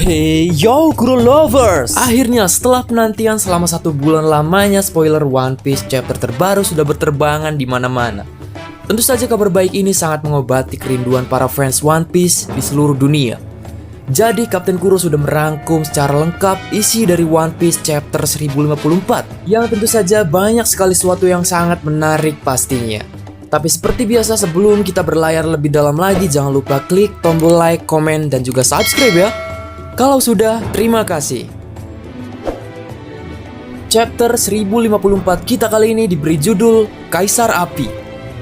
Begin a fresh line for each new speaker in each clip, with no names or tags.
Hey yo Kuro Lovers, akhirnya setelah penantian selama 1 bulan lamanya, spoiler One Piece chapter terbaru sudah berterbangan di mana-mana. Tentu saja kabar baik ini sangat mengobati kerinduan para fans One Piece di seluruh dunia. Jadi Kapten Kuro sudah merangkum secara lengkap isi dari One Piece chapter 1054, yang tentu saja banyak sekali sesuatu yang sangat menarik pastinya. Tapi seperti biasa, sebelum kita berlayar lebih dalam lagi, jangan lupa klik tombol like, komen, dan juga subscribe ya. Kalau sudah, terima kasih. Chapter 1054 kita kali ini diberi judul Kaisar Api.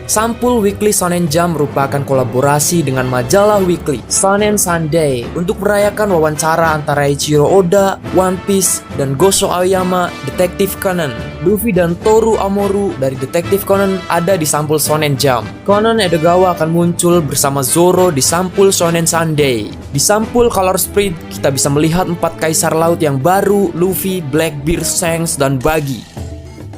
Sampul Weekly Shonen Jump merupakan kolaborasi dengan majalah Weekly Shonen Sunday untuk merayakan wawancara antara Eiichiro Oda, One Piece, dan Gosho Aoyama, Detective Conan. Luffy dan Toru Amoru dari Detective Conan ada di sampul Shonen Jump. Conan Edogawa akan muncul bersama Zoro di sampul Shonen Sunday. Di sampul Color Spread kita bisa melihat 4 kaisar laut yang baru, Luffy, Blackbeard, Shanks, dan Buggy.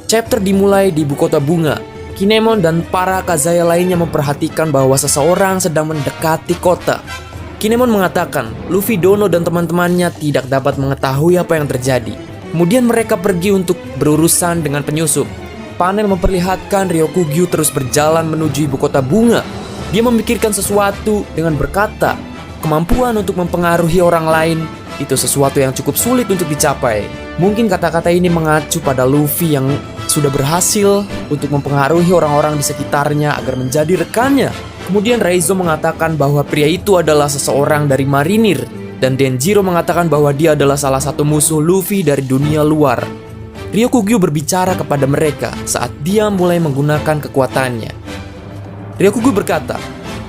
Chapter dimulai di Ibu Kota Bunga. Kinemon dan para Kazaya lainnya memperhatikan bahwa seseorang sedang mendekati kota. Kinemon mengatakan Luffy, Dono, dan teman-temannya tidak dapat mengetahui apa yang terjadi. Kemudian mereka pergi untuk berurusan dengan penyusup. Panel memperlihatkan Ryokugyu terus berjalan menuju Ibu Kota Bunga. Dia memikirkan sesuatu dengan berkata, kemampuan untuk mempengaruhi orang lain itu sesuatu yang cukup sulit untuk dicapai. Mungkin kata-kata ini mengacu pada Luffy yang sudah berhasil untuk mempengaruhi orang-orang di sekitarnya agar menjadi rekannya. Kemudian Reizo mengatakan bahwa pria itu adalah seseorang dari marinir, dan Denjiro mengatakan bahwa dia adalah salah satu musuh Luffy dari dunia luar. Ryokugyu berbicara kepada mereka saat dia mulai menggunakan kekuatannya. Ryokugyu berkata,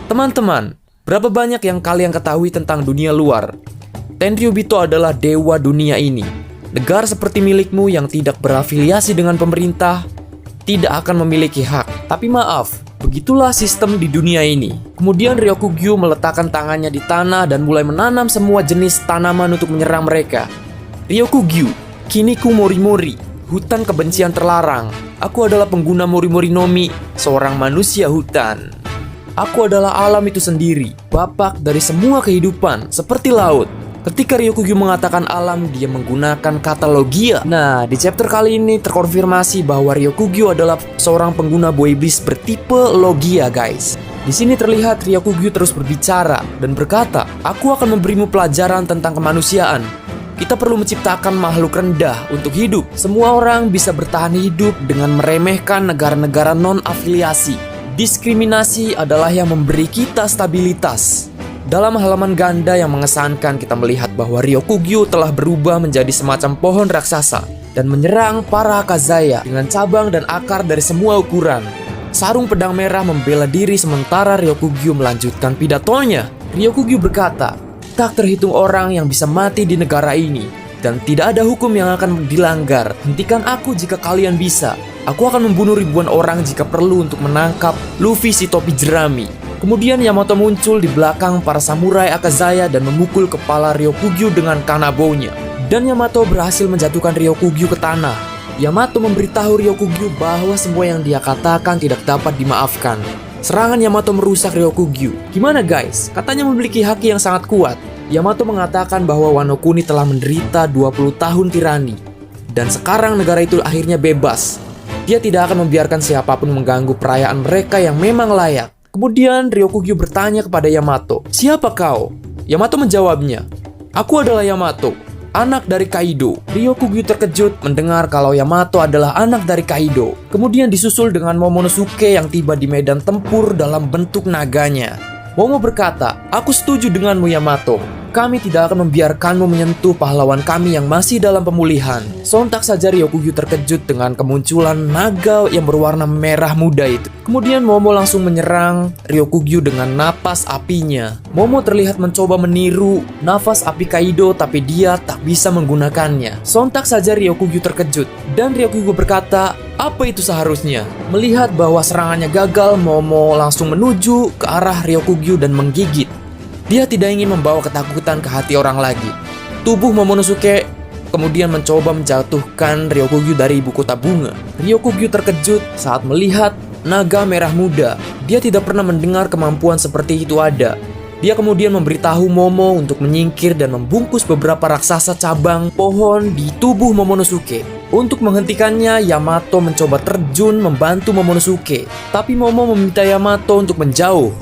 teman-teman, berapa banyak yang kalian ketahui tentang dunia luar? Tenryubito adalah dewa dunia ini. Negara seperti milikmu yang tidak berafiliasi dengan pemerintah tidak akan memiliki hak. Tapi maaf, begitulah sistem di dunia ini. Kemudian Ryokugyu meletakkan tangannya di tanah dan mulai menanam semua jenis tanaman untuk menyerang mereka. Ryokugyu, Kiniku Morimori, hutan kebencian terlarang. Aku adalah pengguna Morimori no Mi, seorang manusia hutan. Aku adalah alam itu sendiri, bapak dari semua kehidupan, seperti laut. Ketika Ryokugyu mengatakan alam, dia menggunakan kata logia. Nah, di chapter kali ini terkonfirmasi bahwa Ryokugyu adalah seorang pengguna buah iblis bertipe logia, guys. Di sini terlihat Ryokugyu terus berbicara dan berkata, aku akan memberimu pelajaran tentang kemanusiaan. Kita perlu menciptakan makhluk rendah untuk hidup. Semua orang bisa bertahan hidup dengan meremehkan negara-negara non-afiliasi. Diskriminasi adalah yang memberi kita stabilitas. Dalam halaman ganda yang mengesankan, kita melihat bahwa Ryokugyu telah berubah menjadi semacam pohon raksasa dan menyerang para Kazaya dengan cabang dan akar dari semua ukuran. Sarung pedang merah membela diri sementara Ryokugyu melanjutkan pidatonya. Ryokugyu berkata, tak terhitung orang yang bisa mati di negara ini dan tidak ada hukum yang akan dilanggar. Hentikan aku jika kalian bisa. Aku akan membunuh ribuan orang jika perlu untuk menangkap Luffy si topi jerami. Kemudian Yamato muncul di belakang para samurai Akazaya dan memukul kepala Ryokugyu dengan kanabo-nya. Dan Yamato berhasil menjatuhkan Ryokugyu ke tanah. Yamato memberitahu Ryokugyu bahwa semua yang dia katakan tidak dapat dimaafkan. Serangan Yamato merusak Ryokugyu. Gimana guys? Katanya memiliki haki yang sangat kuat. Yamato mengatakan bahwa Wano Kuni telah menderita 20 tahun tirani. Dan sekarang negara itu akhirnya bebas. Dia tidak akan membiarkan siapapun mengganggu perayaan mereka yang memang layak. Kemudian Ryokugyu bertanya kepada Yamato, siapa kau? Yamato menjawabnya, aku adalah Yamato, anak dari Kaido. Ryokugyu terkejut mendengar kalau Yamato adalah anak dari Kaido. Kemudian disusul dengan Momonosuke yang tiba di medan tempur dalam bentuk naganya. Momo berkata, aku setuju denganmu Yamato. Kami tidak akan membiarkanmu menyentuh pahlawan kami yang masih dalam pemulihan. Sontak saja Ryokugyu terkejut dengan kemunculan naga yang berwarna merah muda itu. Kemudian Momo langsung menyerang Ryokugyu dengan napas apinya. Momo terlihat mencoba meniru nafas api Kaido, tapi dia tak bisa menggunakannya. Sontak saja Ryokugyu terkejut dan Ryokugyu berkata, apa itu seharusnya? Melihat bahwa serangannya gagal, Momo langsung menuju ke arah Ryokugyu dan menggigit. Dia tidak ingin membawa ketakutan ke hati orang lagi. Tubuh Momonosuke kemudian mencoba menjatuhkan Ryokugyu dari Ibu Kota Bunga. Ryokugyu terkejut saat melihat naga merah muda. Dia tidak pernah mendengar kemampuan seperti itu ada. Dia kemudian memberitahu Momo untuk menyingkir dan membungkus beberapa raksasa cabang pohon di tubuh Momonosuke. Untuk menghentikannya, Yamato mencoba terjun membantu Momonosuke, tapi Momo meminta Yamato untuk menjauh.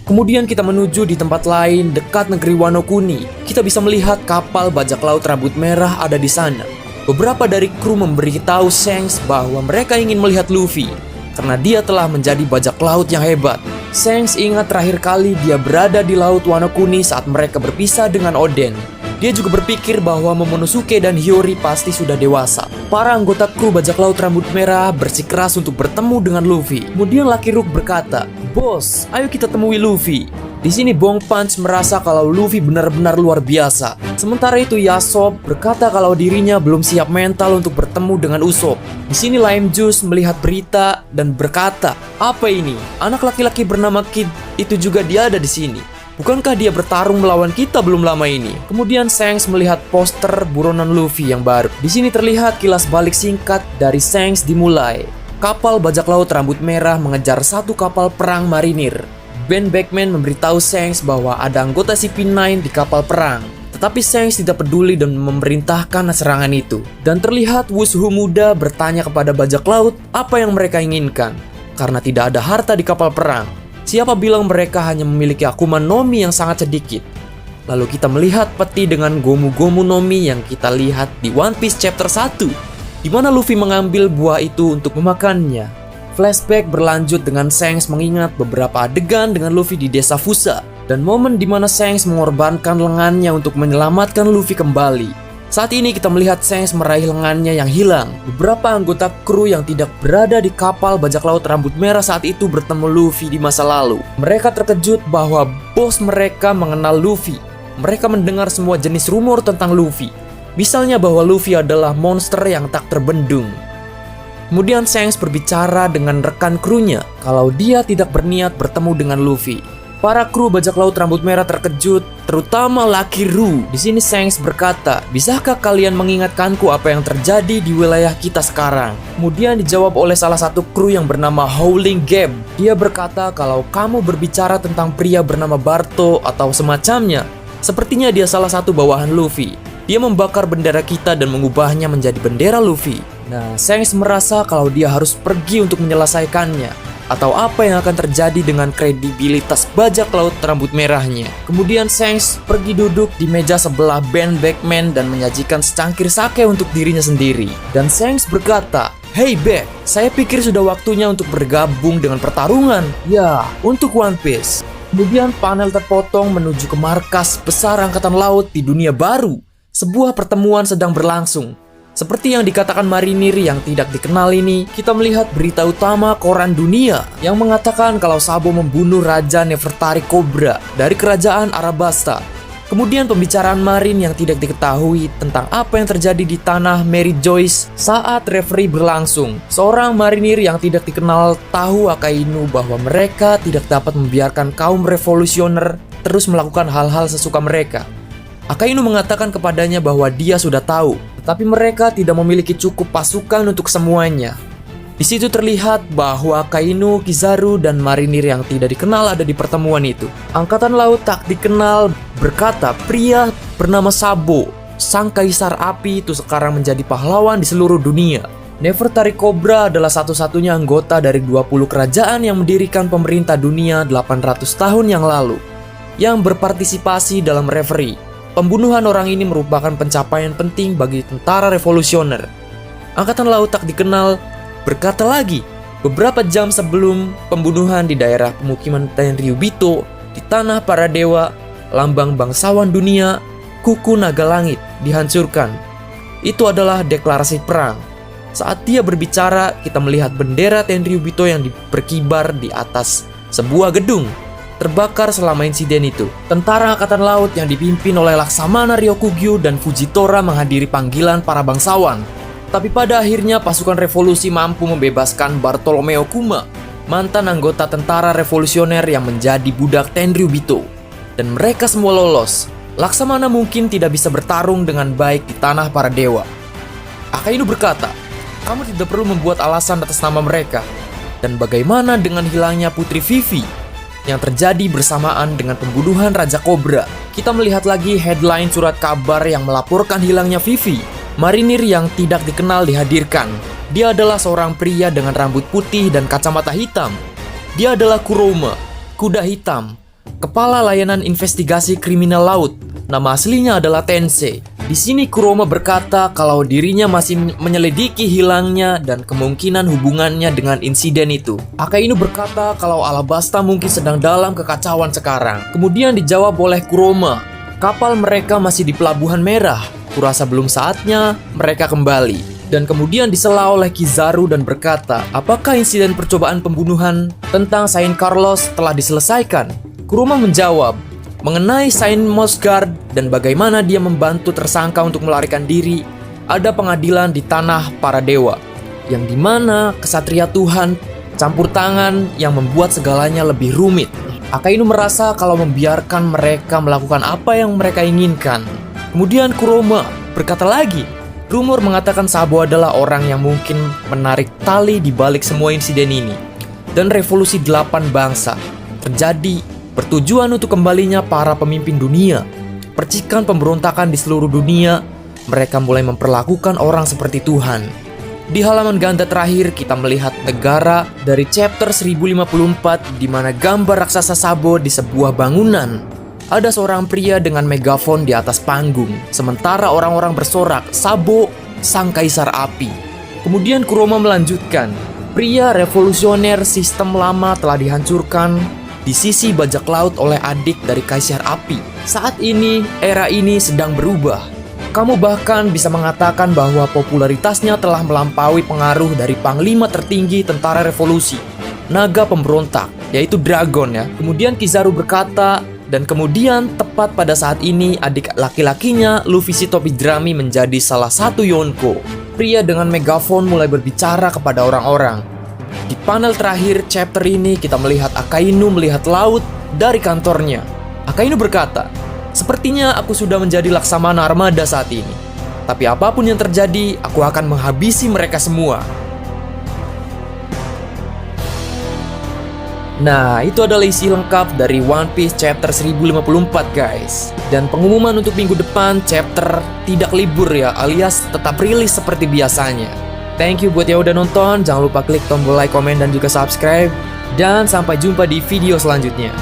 Kemudian kita menuju di tempat lain dekat negeri Wano Kuni. Kita bisa melihat kapal bajak laut rambut merah ada di sana. Beberapa dari kru memberitahu Shanks bahwa mereka ingin melihat Luffy karena dia telah menjadi bajak laut yang hebat. Shanks ingat terakhir kali dia berada di Laut Wano Kuni saat mereka berpisah dengan Oden. Dia juga berpikir bahwa Momonosuke dan Hiyori pasti sudah dewasa. Para anggota kru bajak laut rambut merah bersikeras untuk bertemu dengan Luffy. Kemudian Lucky Rook berkata, "Bos, ayo kita temui Luffy." Di sini Bong Punch merasa kalau Luffy benar-benar luar biasa. Sementara itu Yasop berkata kalau dirinya belum siap mental untuk bertemu dengan Usopp. Di sini Lime Juice melihat berita dan berkata, "Apa ini? Anak laki-laki bernama Kid itu juga dia ada di sini. Bukankah dia bertarung melawan kita belum lama ini?" Kemudian Shanks melihat poster buronan Luffy yang baru. Di sini terlihat kilas balik singkat dari Shanks dimulai. Kapal bajak laut rambut merah mengejar satu kapal perang marinir. Ben Beckman memberitahu Shanks bahwa ada anggota CP9 di kapal perang. Tetapi Shanks tidak peduli dan memerintahkan serangan itu. Dan terlihat Wushu muda bertanya kepada bajak laut apa yang mereka inginkan. Karena tidak ada harta di kapal perang. Siapa bilang mereka hanya memiliki Akuma no Mi yang sangat sedikit? Lalu kita melihat peti dengan Gomu Gomu no Mi yang kita lihat di One Piece chapter 1, di mana Luffy mengambil buah itu untuk memakannya. Flashback berlanjut dengan Shanks mengingat beberapa adegan dengan Luffy di desa Fusa dan momen di mana Shanks mengorbankan lengannya untuk menyelamatkan Luffy kembali. Saat ini kita melihat Shanks meraih lengannya yang hilang. Beberapa anggota kru yang tidak berada di kapal bajak laut rambut merah saat itu bertemu Luffy di masa lalu. Mereka terkejut bahwa bos mereka mengenal Luffy. Mereka mendengar semua jenis rumor tentang Luffy. Misalnya bahwa Luffy adalah monster yang tak terbendung. Kemudian Shanks berbicara dengan rekan krunya kalau dia tidak berniat bertemu dengan Luffy. Para kru bajak laut rambut merah terkejut, terutama Lucky Rook. Di sini Shanks berkata, "Bisakah kalian mengingatkanku apa yang terjadi di wilayah kita sekarang?" Kemudian dijawab oleh salah satu kru yang bernama Howling Gap. Dia berkata kalau kamu berbicara tentang pria bernama Barto atau semacamnya, sepertinya dia salah satu bawahan Luffy. Dia membakar bendera kita dan mengubahnya menjadi bendera Luffy. Nah, Shanks merasa kalau dia harus pergi untuk menyelesaikannya. Atau apa yang akan terjadi dengan kredibilitas bajak laut rambut merahnya. Kemudian Shanks pergi duduk di meja sebelah Ben Beckman dan menyajikan secangkir sake untuk dirinya sendiri. Dan Shanks berkata, "Hey Beck, saya pikir sudah waktunya untuk bergabung dengan pertarungan. Ya, untuk One Piece." Kemudian panel terpotong menuju ke markas besar angkatan laut di dunia baru. Sebuah pertemuan sedang berlangsung. Seperti yang dikatakan marinir yang tidak dikenal ini, kita melihat berita utama koran dunia yang mengatakan kalau Sabo membunuh Raja Nefertari Cobra dari kerajaan Arabasta. Kemudian pembicaraan marin yang tidak diketahui tentang apa yang terjadi di tanah Mary Joyce saat referee berlangsung. Seorang marinir yang tidak dikenal tahu Akainu bahwa mereka tidak dapat membiarkan kaum revolusioner terus melakukan hal-hal sesuka mereka. Akainu mengatakan kepadanya bahwa dia sudah tahu, tetapi mereka tidak memiliki cukup pasukan untuk semuanya. Di situ terlihat bahwa Akainu, Kizaru, dan marinir yang tidak dikenal ada di pertemuan itu. Angkatan laut tak dikenal berkata pria bernama Sabo, sang kaisar api itu sekarang menjadi pahlawan di seluruh dunia. Nefertari Cobra adalah satu-satunya anggota dari 20 kerajaan yang mendirikan pemerintah dunia 800 tahun yang lalu, yang berpartisipasi dalam referee. Pembunuhan orang ini merupakan pencapaian penting bagi tentara revolusioner. Angkatan laut tak dikenal berkata lagi, beberapa jam sebelum pembunuhan di daerah pemukiman Tenryubito, di tanah para dewa, lambang bangsawan dunia, kuku naga langit dihancurkan. Itu adalah deklarasi perang. Saat dia berbicara, kita melihat bendera Tenryubito yang berkibar di atas sebuah gedung. Terbakar selama insiden itu. Tentara angkatan laut yang dipimpin oleh Laksamana Ryokugyu dan Fujitora menghadiri panggilan para bangsawan. Tapi pada akhirnya pasukan revolusi mampu membebaskan Bartolomeo Kuma, mantan anggota tentara revolusioner yang menjadi budak Tenryubito. Dan mereka semua lolos. Laksamana mungkin tidak bisa bertarung dengan baik di tanah para dewa. Akainu berkata, "Kamu tidak perlu membuat alasan atas nama mereka. Dan bagaimana dengan hilangnya Putri Vivi?" yang terjadi bersamaan dengan pembunuhan Raja Cobra. Kita melihat lagi headline surat kabar yang melaporkan hilangnya Vivi. Marinir yang tidak dikenal dihadirkan. Dia adalah seorang pria dengan rambut putih dan kacamata hitam. Dia adalah Kuroma, kuda hitam, kepala layanan investigasi kriminal laut. Nama aslinya adalah Tensei. Di sini Kuroma berkata kalau dirinya masih menyelidiki hilangnya dan kemungkinan hubungannya dengan insiden itu. Akainu berkata kalau Alabasta mungkin sedang dalam kekacauan sekarang. Kemudian dijawab oleh Kuroma, kapal mereka masih di Pelabuhan Merah. Kurasa belum saatnya mereka kembali. Dan kemudian disela oleh Kizaru dan berkata, apakah insiden percobaan pembunuhan tentang Saint Carlos telah diselesaikan? Kuroma menjawab, mengenai Saint Mosgard dan bagaimana dia membantu tersangka untuk melarikan diri, ada pengadilan di tanah para dewa, yang dimana kesatria Tuhan campur tangan yang membuat segalanya lebih rumit. Akainu merasa kalau membiarkan mereka melakukan apa yang mereka inginkan. Kemudian Kuroma berkata lagi, rumor mengatakan Sabo adalah orang yang mungkin menarik tali di balik semua insiden ini. Dan revolusi 8 bangsa terjadi bertujuan untuk kembalinya para pemimpin dunia. Percikan pemberontakan di seluruh dunia, mereka mulai memperlakukan orang seperti Tuhan. Di halaman ganda terakhir kita melihat negara dari chapter 1054 di mana gambar raksasa Sabo di sebuah bangunan. Ada seorang pria dengan megafon di atas panggung, sementara orang-orang bersorak, Sabo, sang kaisar api. Kemudian Kuroma melanjutkan, pria revolusioner sistem lama telah dihancurkan di sisi bajak laut oleh adik dari Kaisar Api. Saat ini, era ini sedang berubah. Kamu bahkan bisa mengatakan bahwa popularitasnya telah melampaui pengaruh dari panglima tertinggi tentara revolusi, naga pemberontak, yaitu Dragon ya. Kemudian Kizaru berkata, dan kemudian tepat pada saat ini adik laki-lakinya Luffy si topi jerami menjadi salah satu Yonko. Pria dengan megafon mulai berbicara kepada orang-orang. Di panel terakhir chapter ini kita melihat Akainu melihat laut dari kantornya. Akainu berkata, sepertinya aku sudah menjadi laksamana armada saat ini. Tapi apapun yang terjadi, aku akan menghabisi mereka semua. Nah, itu adalah isi lengkap dari One Piece chapter 1054 guys. Dan pengumuman untuk minggu depan chapter tidak libur ya, alias tetap rilis seperti biasanya. Thank you buat yang udah nonton, jangan lupa klik tombol like, komen, dan juga subscribe. Dan sampai jumpa di video selanjutnya.